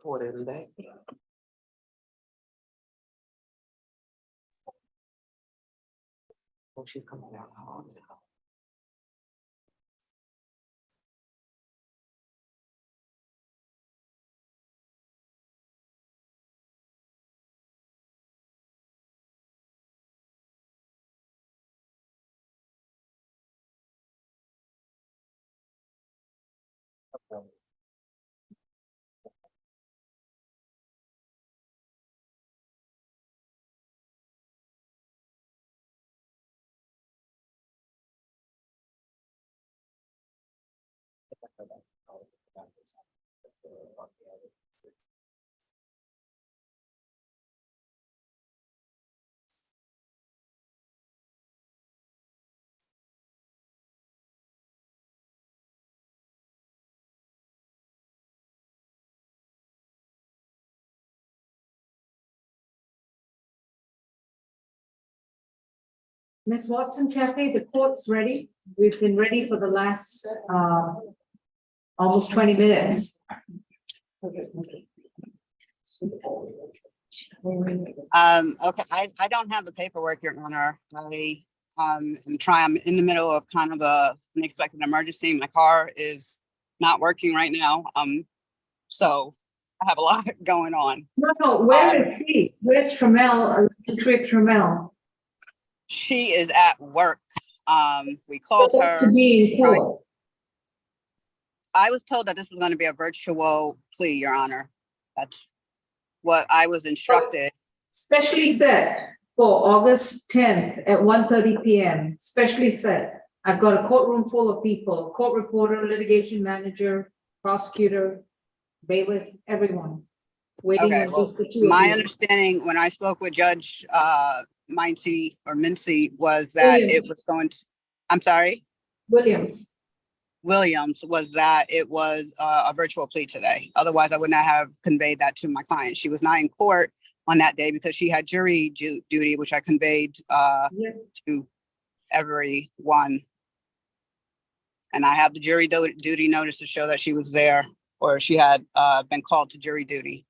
reported today. Oh, she's coming down the hall now. Ms. Watson Cafe, the court's ready. We've been ready for the last almost 20 minutes. Okay, I don't have the paperwork, Your Honor. I'm in the middle of kind of an unexpected emergency. My car is not working right now. So I have a lot going on. No, where is he? Where's Trammell, Patrick Trammell? She is at work. We called her. To be in court. I was told that this was going to be a virtual plea, Your Honor. That's what I was instructed. Specially set for August 10th at 1:30 p.m. Specially set. I've got a courtroom full of people, court reporter, litigation manager, prosecutor, bailiff, everyone. Waiting Okay, on well, just the two of my you. understanding when I spoke with Judge Mincy was that Williams. it was going to, I'm sorry? Williams. Was that it was a virtual plea today. Otherwise, I would not have conveyed that to my client. She was not in court on that day because she had jury duty, which I conveyed to everyone. And I have the jury duty notice to show that she was there, or she had been called to jury duty.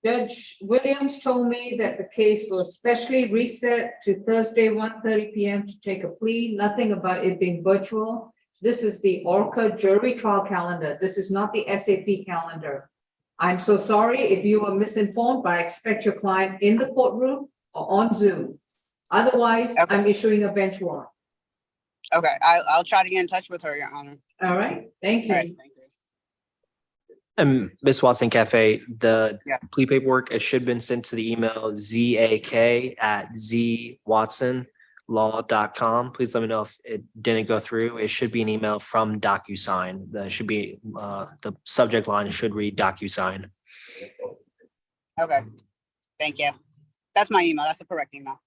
Judge Williams told me that the case was specially reset to Thursday, 1:30 p.m. to take a plea. Nothing about it being virtual. This is the Orca jury trial calendar. This is not the SAP calendar. I'm so sorry if you were misinformed, but I expect your client in the courtroom or on Zoom. Otherwise, Okay. I'm issuing a bench warrant. Okay, I'll try to get in touch with her, Your Honor. All right, thank you. All right, thank you. And Ms. Watson Cafe, the plea paperwork, it should have been sent to the email zak@zwatson.law.com. Please let me know if it didn't go through. It should be an email from DocuSign. That should be the subject line should read DocuSign. Okay, thank you. That's my email. That's the correct email.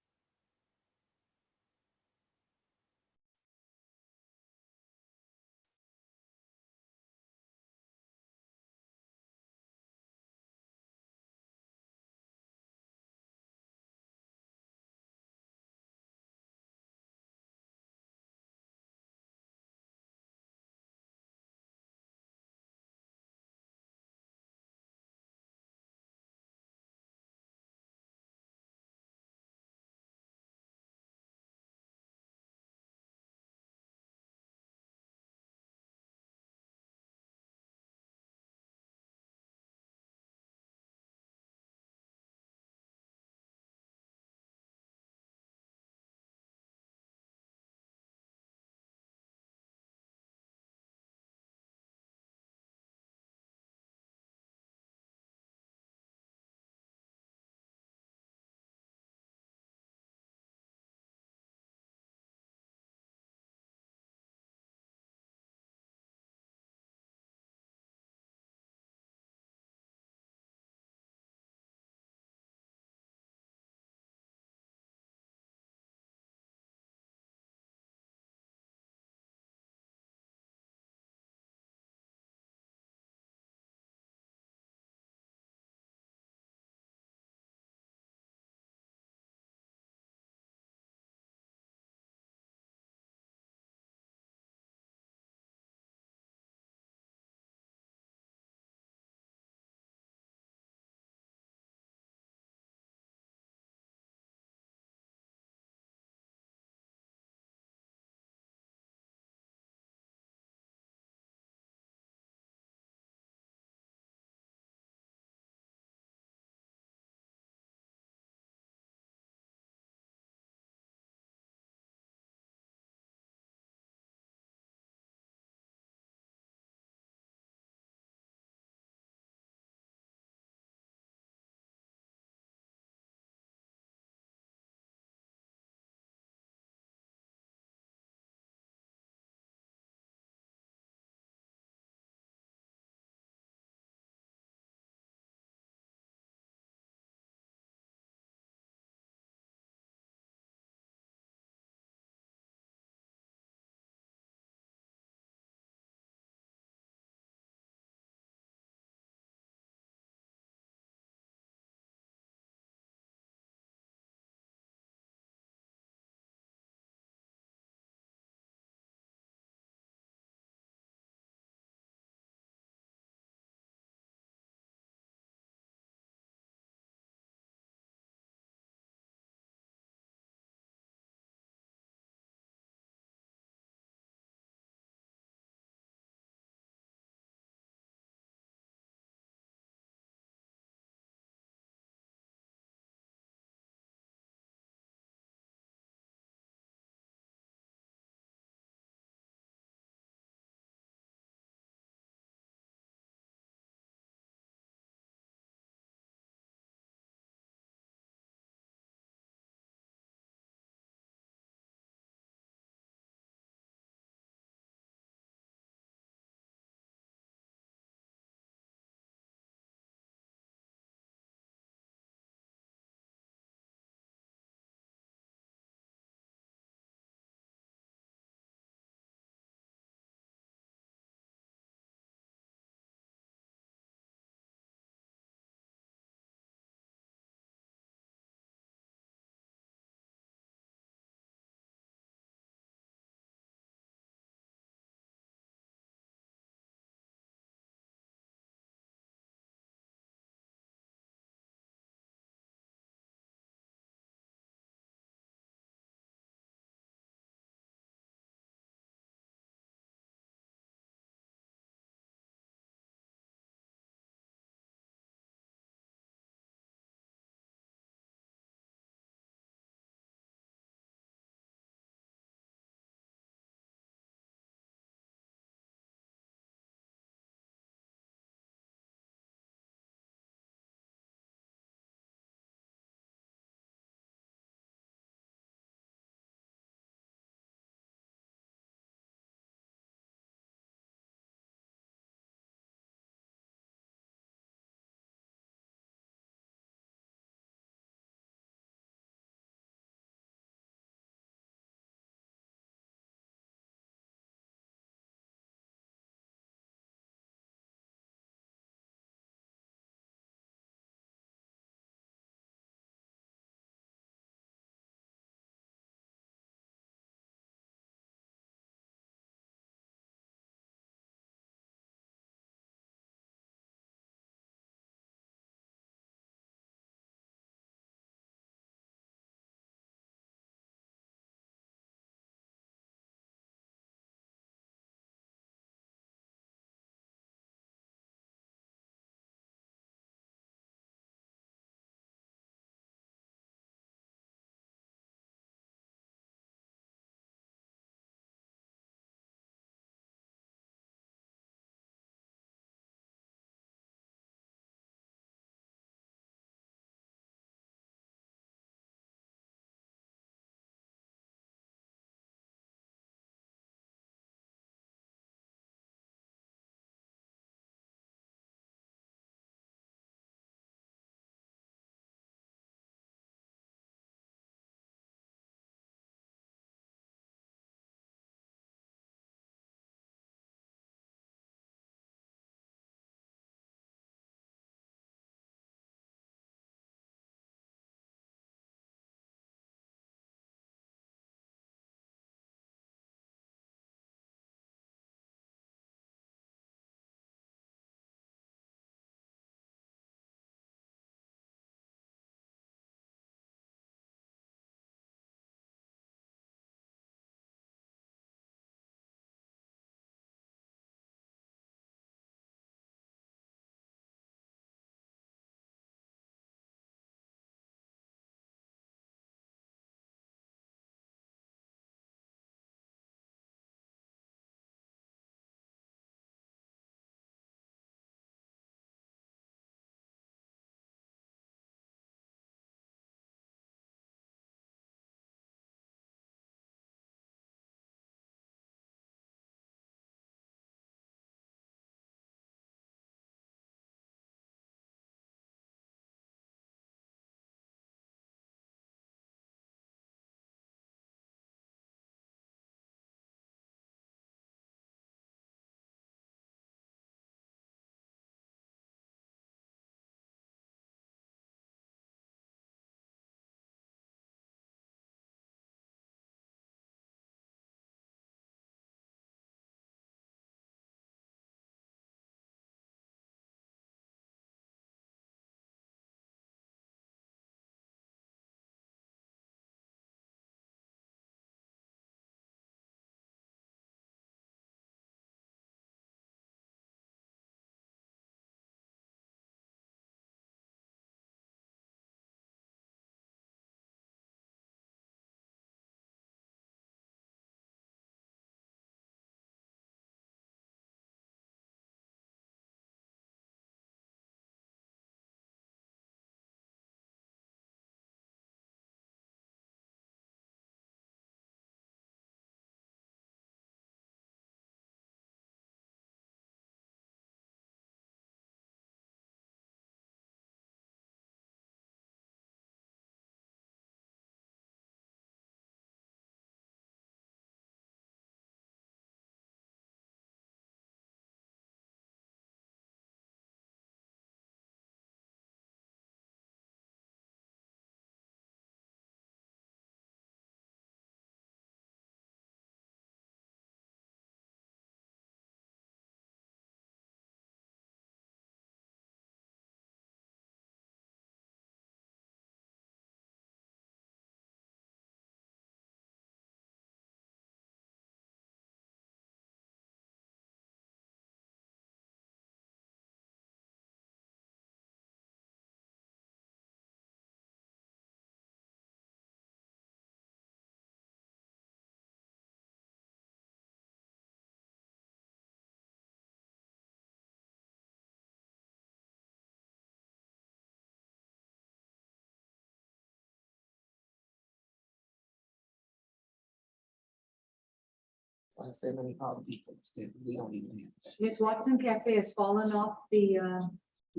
I said, let me call the people upstairs. We don't even have that. Miss Watson Cafe has fallen off the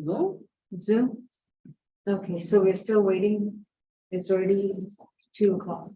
Zoom? Zoom. Okay, so we're still waiting. It's already 2 o'clock.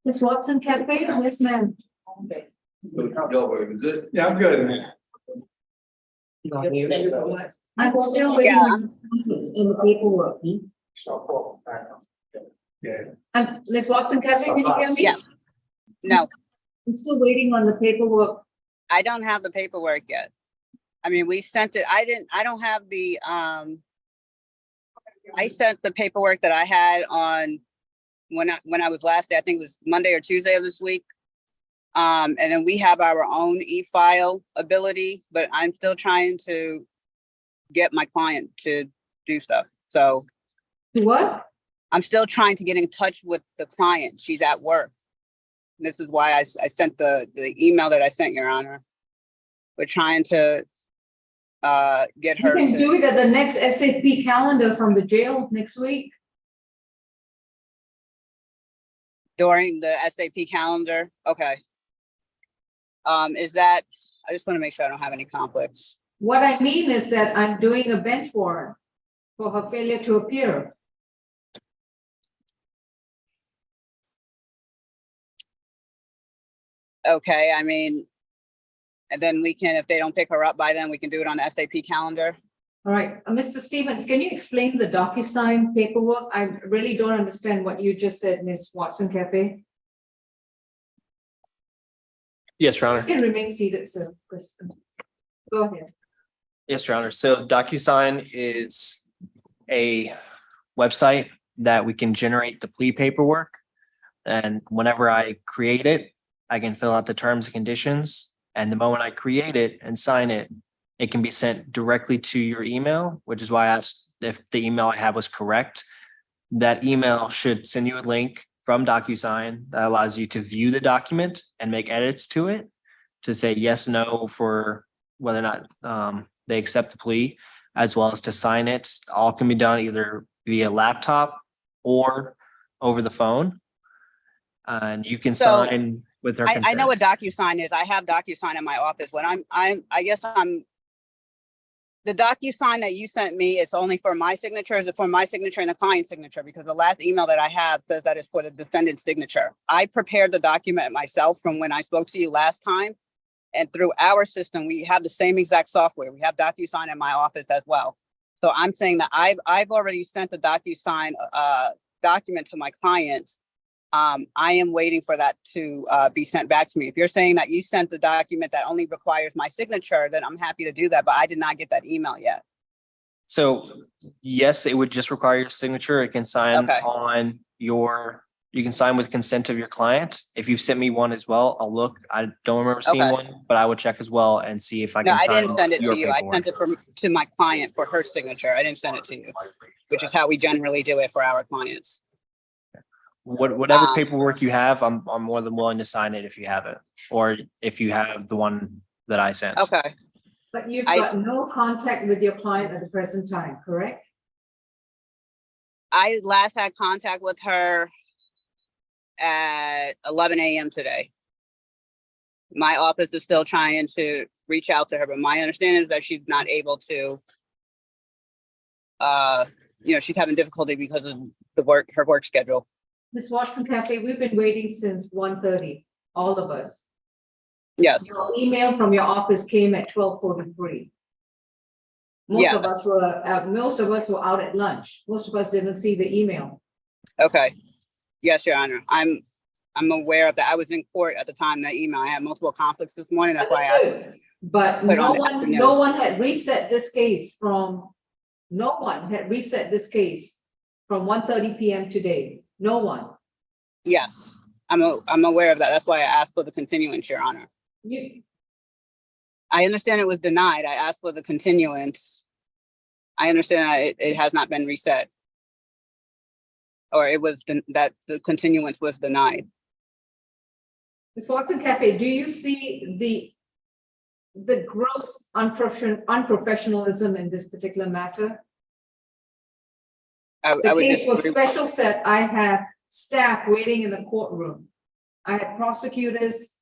Miss Watson Cafe, yes, ma'am. Good. Yeah, I'm good, man. I'm still waiting Yeah, on in the paperwork. Yeah. Miss Watson Cafe, can you hear me? Yeah. No, I'm still waiting on the paperwork. I don't have the paperwork yet. I mean, we sent it, I don't have the, I sent the paperwork that I had on when I was last day, I think it was Monday or Tuesday of this week. And then we have our own e-file ability, but I'm still trying to get my client to do stuff. So What? I'm still trying to get in touch with the client. She's at work. This is why I sent the email that I sent, Your Honor. We're trying to get You her can do it to at the next SAP calendar from the jail next week. during the SAP calendar. Okay. Is that, I just want to make sure I don't have any conflicts. What I mean is that I'm doing a bench warrant for her failure to appear. Okay, I mean, and then we can, if they don't pick her up by then, we can do it on the SAP calendar. All right, Mr. Stevens, can you explain the DocuSign paperwork? I really don't understand what you just said, Ms. Watson Cafe. Yes, Your You Honor. can remain seated, sir. Go ahead. Yes, Your Honor. So DocuSign is a website that we can generate the plea paperwork. And whenever I create it, I can fill out the terms and conditions. And the moment I create it and sign it, it can be sent directly to your email, which is why I asked if the email I have was correct. That email should send you a link from DocuSign that allows you to view the document and make edits to it to say yes, no for whether or not they accept the plea, as well as to sign it. All can be done either via laptop or over the phone. And you can So, sign with her I know what consent. DocuSign is. I have DocuSign in my office. When I guess the DocuSign that you sent me is only for my signature. Is it for my signature and the client's signature? Because the last email that I have says that it's for the defendant's signature. I prepared the document myself from when I spoke to you last time. And through our system, we have the same exact software. We have DocuSign in my office as well. So I'm saying that I've already sent the DocuSign document to my clients. I am waiting for that to be sent back to me. If you're saying that you sent the document that only requires my signature, then I'm happy to do that, but I did not get that email yet. So yes, it would just require your signature. It can sign Okay. on you can sign with consent of your client. If you've sent me one as well, I'll look. I don't remember seeing Okay. one, but I would check as well and see if I No, can I sign didn't send it to your you. I paperwork. sent it to my client for her signature. I didn't send it to you, which is how we generally do it for our clients. Whatever paperwork you have, I'm more than willing to sign it if you have it, or if you have the one that I sent. Okay. But you've I- got no contact with your client at the present time, correct? I last had contact with her at 11 a.m. today. My office is still trying to reach out to her, but my understanding is that she's not able to, she's having difficulty because of her work schedule. Ms. Washington Cafe, we've been waiting since 1:30, all of us. Yes. Your email from your office came at 12:43. Most of us were out at lunch. Most of us didn't see the email. Okay. Yes, Your Honor. I'm aware of that. I was in court at the time that email. I had multiple conflicts this morning. That's why I Understood. But put on the afternoon. no one had reset this case from 1:30 p.m. today. No one. Yes, I'm aware of that. That's why I asked for the continuance, Your Honor. I understand it was denied. I asked for the continuance. I understand that it has not been reset. Or it was that the continuance was denied. Ms. Watson Cafe, do you see the gross unprofessionalism in this particular matter? I The would case was disagree. special set. I have staff waiting in the courtroom. I had prosecutors,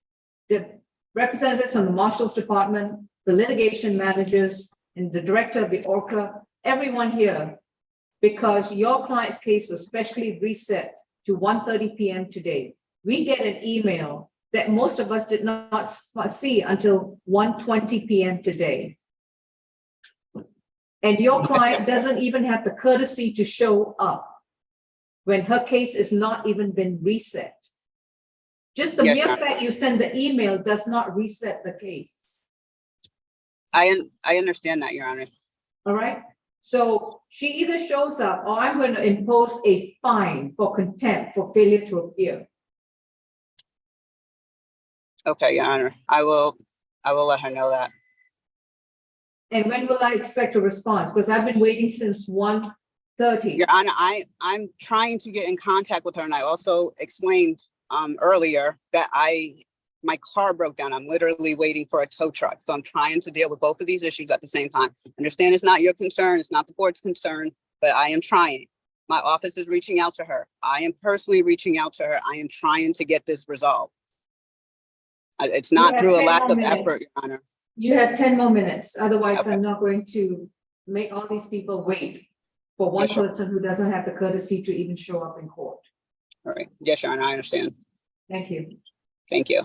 the representatives from the Marshal's Department, the litigation managers, and the director of the Orca, everyone here, because your client's case was specially reset to 1:30 p.m. today. We get an email that most of us did not see until 1:20 p.m. today. And your client doesn't even have the courtesy to show up when her case has not even been reset. Just the Yes, mere Your Honor. fact you send the email does not reset the case. I understand that, Your Honor. All right, so she either shows up or I'm going to impose a fine for contempt for failure to appear. Okay, Your Honor. I will let her know that. And when will I expect a response? Because I've been waiting since 1:30. Your Honor, I'm trying to get in contact with her, and I also explained earlier that my car broke down. I'm literally waiting for a tow truck. So I'm trying to deal with both of these issues at the same time. Understand it's not your concern, it's not the board's concern, but I am trying. My office is reaching out to her. I am personally reaching out to her. I am trying to get this resolved. It's not have through a 10 lack more of minutes. effort, Your Honor. You have 10 more minutes. Otherwise, Okay. I'm not going to make all these people wait for one Yes, sir. person who doesn't have the courtesy to even show up in court. All right. Yes, Your Honor, I understand. Thank you. Thank you.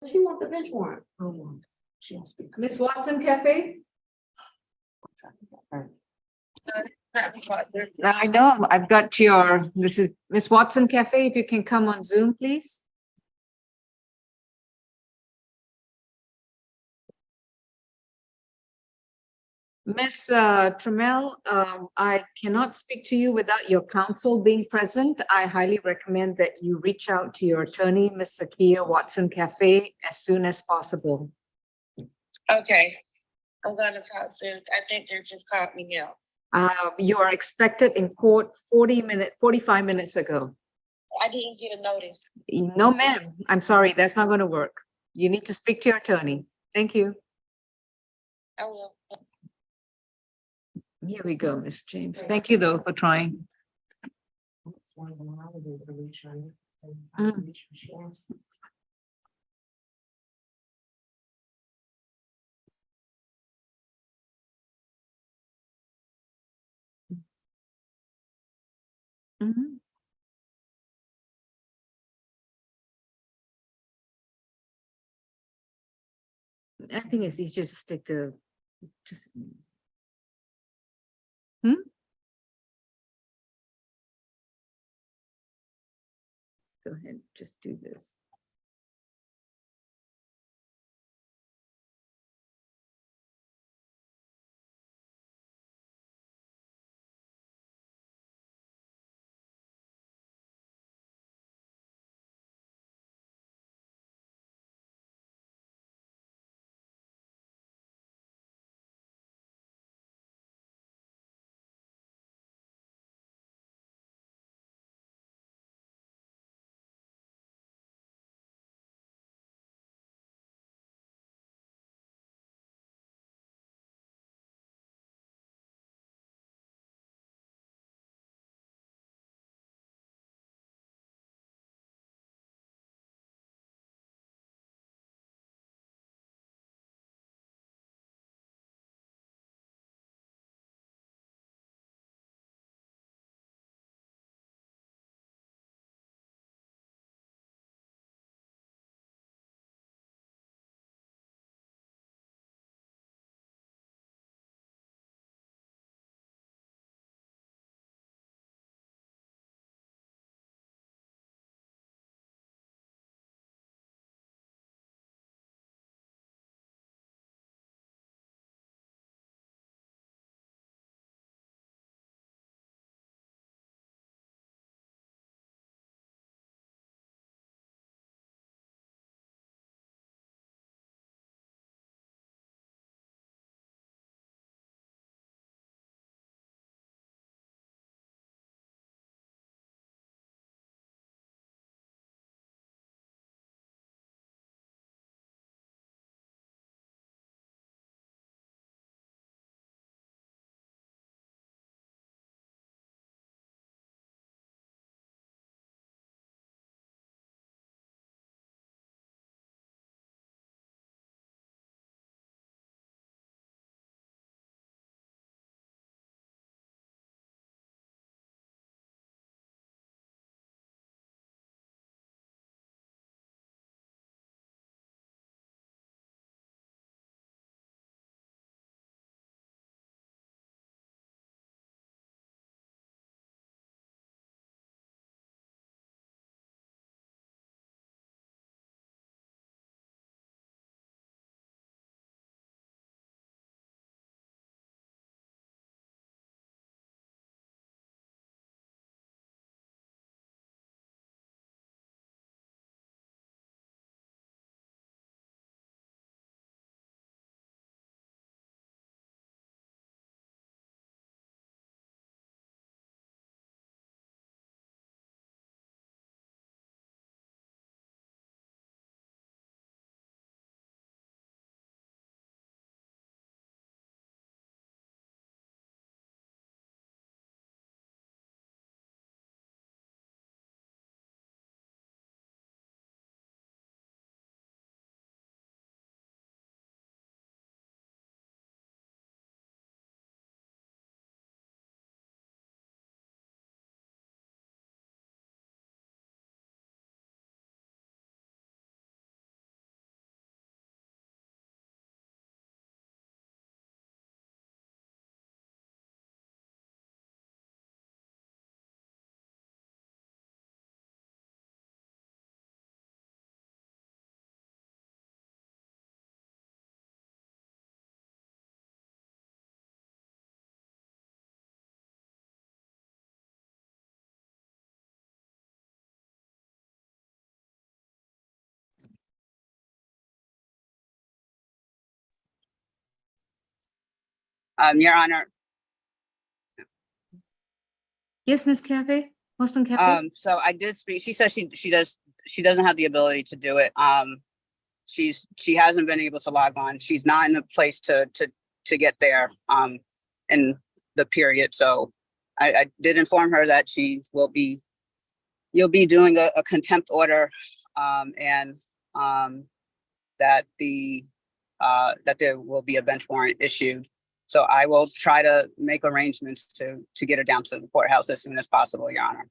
She want the bench warrant. Oh, she don't speak. Miss Watson Cafe? I know, I've got your, this is Miss Watson Cafe, if you can come on Zoom, please. Miss Trammell, I cannot speak to you without your counsel being present. I highly recommend that you reach out to your attorney, Miss Sakia Watson Cafe, as soon as possible. Okay, I'm gonna talk soon. I think they just called me now. You are expected in court 45 minutes ago. I didn't get a notice. No, ma'am, I'm sorry, that's not going to work. You need to speak to your attorney. Thank you. I will. Here we go, Miss James. Thank you, though, for trying. That's one of them I was able to reach her. And Mm. reach her, she asked. Mhm. I think it's easier to stick to just. Go ahead, just do this. Your Honor, Yes, Ms. Cafe, Boston Cafe? so I did speak, she says she doesn't have the ability to do it. She hasn't been able to log on. She's not in a place to get there, in the period. So I did inform her that you'll be doing a contempt order, and, that there will be a bench warrant issued. So I will try to make arrangements to get her down to the courthouse as soon as possible, Your Honor.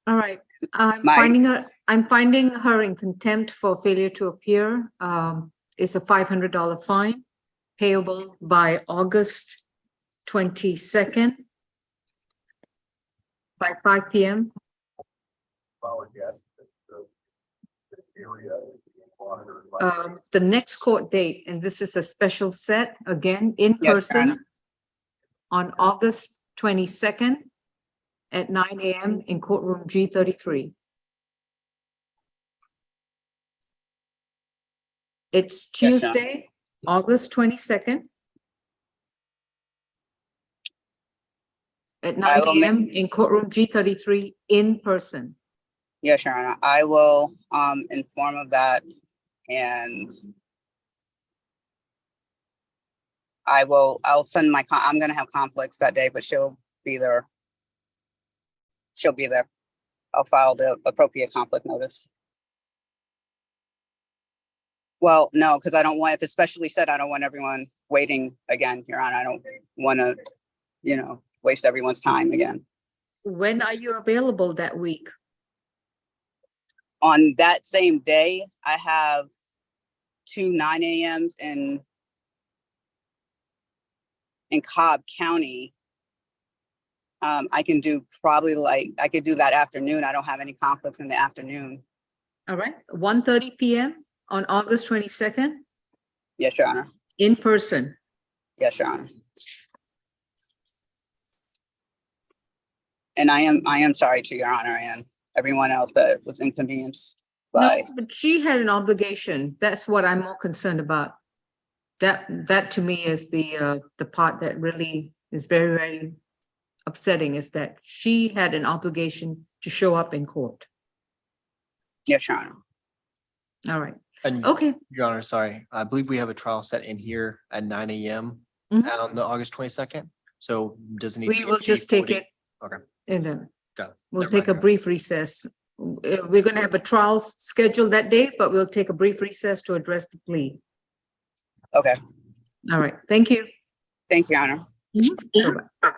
All right, I'm My- finding her in contempt for failure to appear. It's a $500 fine payable by August 22nd by 5 p.m. The next court date, and this is a special set, again, in Yes, Your person Honor. on August 22nd at 9 a.m. in courtroom G33. It's Yes, Your Honor. Tuesday, August 22nd at 9 will a.m. in courtroom G33 in person. Yes, Your Honor. I will inform of that, and I'll send I'm gonna have conflicts that day, but she'll be there. She'll be there. I'll file the appropriate conflict notice. Well, no, because I don't want, if it's specially said, I don't want everyone waiting again, Your Honor. I don't want to, waste everyone's time again. When are you available that week? On that same day, I have 2 9 a.m.s in Cobb County. I can do I could do that afternoon. I don't have any conflicts in the afternoon. All right, 1:30 p.m. on August 22nd Yes, Your Honor. in person. Yes, Your Honor. And I am sorry to Your Honor and everyone else that was inconvenienced No, by. but she had an obligation. That's what I'm more concerned about. That to me is the part that really is very, very upsetting, is that she had an obligation to show up in court. Yes, Your Honor. All right, And okay. Your Honor, sorry, I believe we have a trial set in here at 9 a.m. Mhm. on the August 22nd. So does it need? to We be will just take 8:40? it Okay, and then got it. we'll Never take a mind. brief recess. We're gonna have a trial scheduled that day, but we'll take a brief recess to address the plea. Okay. All right, thank you. Thank you, Your Honor. Bye-bye.